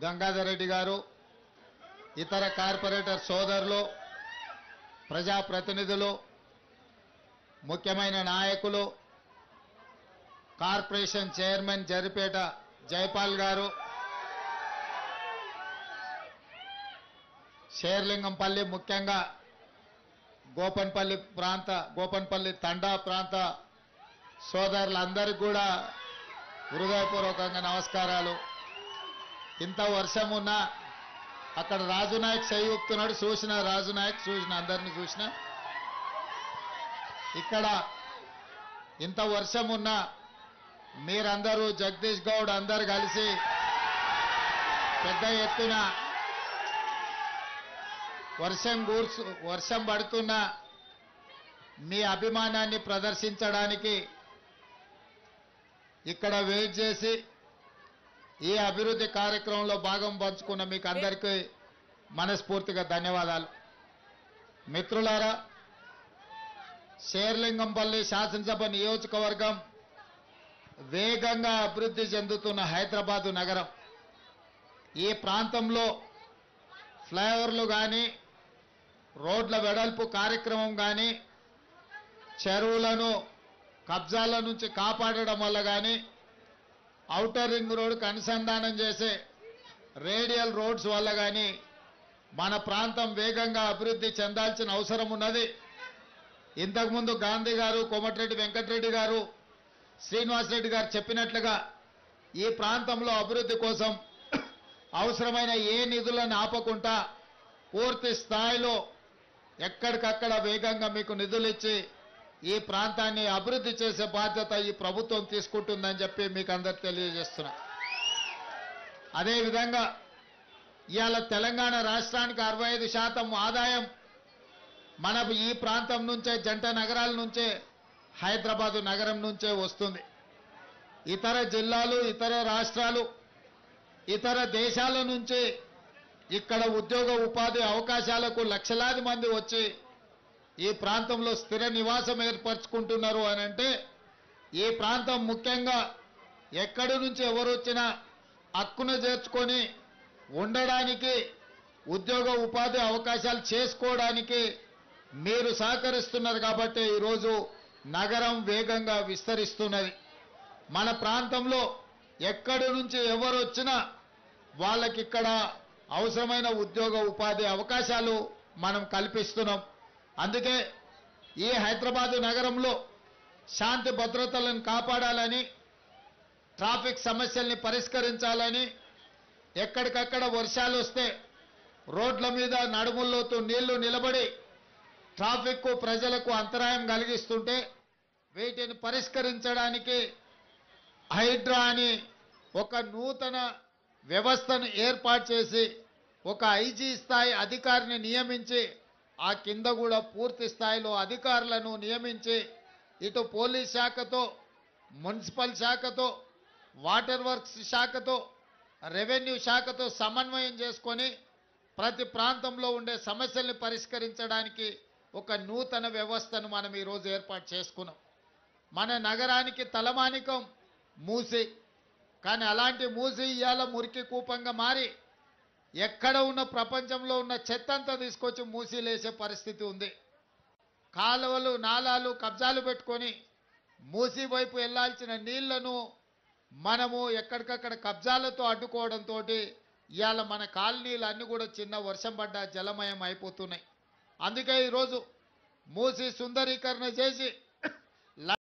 గంగాధర్ రెడ్డి గారు, ఇతర కార్పొరేటర్ సోదరులు, ప్రజాప్రతినిధులు, ముఖ్యమైన నాయకులు, కార్పొరేషన్ చైర్మన్ జరిపేట జైపాల్ గారు, శేర్లింగంపల్లి, ముఖ్యంగా గోపన్పల్లి తండా ప్రాంత సోదరులందరికీ కూడా హృదయపూర్వకంగా నమస్కారాలు. ఇంత వర్షం ఉన్నా అక్కడ రాజునాయక్ చేయి ఊపుతున్నాడు, చూసిన రాజునాయక్, చూసిన అందరిని చూసిన. ఇక్కడ ఇంత వర్షం ఉన్నా మీరందరూ జగదీష్ గౌడ్ అందరు కలిసి పెద్ద ఎత్తున వర్షం పడుతున్న మీ అభిమానాన్ని ప్రదర్శించడానికి ఇక్కడ వెయిట్ చేసి ఈ అభివృద్ధి కార్యక్రమంలో భాగం పంచుకున్న మీకు అందరికీ మనస్ఫూర్తిగా ధన్యవాదాలు. మిత్రులారా, శేర్లింగంపల్లి శాసనసభ నియోజకవర్గం వేగంగా అభివృద్ధి చెందుతున్న హైదరాబాదు నగరం. ఈ ప్రాంతంలో ఫ్లైఓవర్లు కానీ, రోడ్ల వెడల్పు కార్యక్రమం కానీ, చెరువులను కబ్జాల నుంచి కాపాడడం వల్ల కానీ, ఔటర్ రింగ్ రోడ్డుకు అనుసంధానం చేసే రేడియల్ రోడ్స్ వల్ల కానీ మన ప్రాంతం వేగంగా అభివృద్ధి చెందాల్సిన అవసరం ఉన్నది. ఇంతకుముందు గాంధీ గారు, కోమటిరెడ్డి వెంకటరెడ్డి గారు, శ్రీనివాసరెడ్డి గారు చెప్పినట్లుగా ఈ ప్రాంతంలో అభివృద్ధి కోసం అవసరమైన ఏ నిధులను ఆపకుండా పూర్తి స్థాయిలో ఎక్కడికక్కడ వేగంగా మీకు నిధులు ఇచ్చి ఈ ప్రాంతాన్ని అభివృద్ధి చేసే బాధ్యత ఈ ప్రభుత్వం తీసుకుంటుందని చెప్పి మీకు అందరికి తెలియజేస్తున్నా. అదేవిధంగా ఇవాళ తెలంగాణ రాష్ట్రానికి 65% ఆదాయం మన ఈ ప్రాంతం నుంచే, జంట నగరాల నుంచే, హైదరాబాదు నగరం నుంచే వస్తుంది. ఇతర జిల్లాలు, ఇతర రాష్ట్రాలు, ఇతర దేశాల నుంచి ఇక్కడ ఉద్యోగ ఉపాధి అవకాశాలకు లక్షలాది మంది వచ్చి ఈ ప్రాంతంలో స్థిర నివాసం ఏర్పరచుకుంటున్నారు అని అంటే ఈ ప్రాంతం ముఖ్యంగా ఎక్కడి నుంచి ఎవరు వచ్చినా హక్కును చేర్చుకొని ఉండడానికి, ఉద్యోగ ఉపాధి అవకాశాలు చేసుకోవడానికి మీరు సహకరిస్తున్నారు కాబట్టి ఈరోజు నగరం వేగంగా విస్తరిస్తున్నది. మన ప్రాంతంలో ఎక్కడి నుంచి ఎవరు వచ్చినా వాళ్ళకి ఇక్కడ అవసరమైన ఉద్యోగ ఉపాధి అవకాశాలు మనం కల్పిస్తున్నాం. అందుకే ఈ హైదరాబాదు నగరంలో శాంతి భద్రతలను కాపాడాలని, ట్రాఫిక్ సమస్యల్ని పరిష్కరించాలని, ఎక్కడికక్కడ వర్షాలు వస్తే రోడ్ల మీద నడుముల్లోతూ నీళ్లు నిలబడి ట్రాఫిక్ ప్రజలకు అంతరాయం కలిగిస్తుంటే వీటిని పరిష్కరించడానికి హైడ్రా అని ఒక నూతన వ్యవస్థను ఏర్పాటు చేసి ఒక ఐజీ స్థాయి అధికారిని నియమించి ఆ కింద కూడా పూర్తి స్థాయిలో అధికారులను నియమించి ఇటు పోలీస్ శాఖతో, మున్సిపల్ శాఖతో, వాటర్ వర్క్స్ శాఖతో, రెవెన్యూ శాఖతో సమన్వయం చేసుకొని ప్రతి ప్రాంతంలో ఉండే సమస్యల్ని పరిష్కరించడానికి ఒక నూతన వ్యవస్థను మనం ఈరోజు ఏర్పాటు చేసుకున్నాం. మన నగరానికి తలమానికం మూసి, కానీ అలాంటి మూసి ఇవాళ మురికి కూపంగా మారి ఎక్కడ ఉన్న ప్రపంచంలో ఉన్న చెత్తంతా తీసుకొచ్చి మూసిలేసే పరిస్థితి ఉంది. కాలువలు, నాలాలు కబ్జాలు పెట్టుకొని మూసి వైపు వెళ్లాల్సిన నీళ్లను మనము ఎక్కడికక్కడ కబ్జాలతో అడ్డుకోవడంతో ఇవాళ మన కాలనీలు అన్నీ కూడా చిన్న వర్షం పడ్డ జలమయం అయిపోతున్నాయి. అందుకే ఈరోజు మూసి సుందరీకరణ చేసి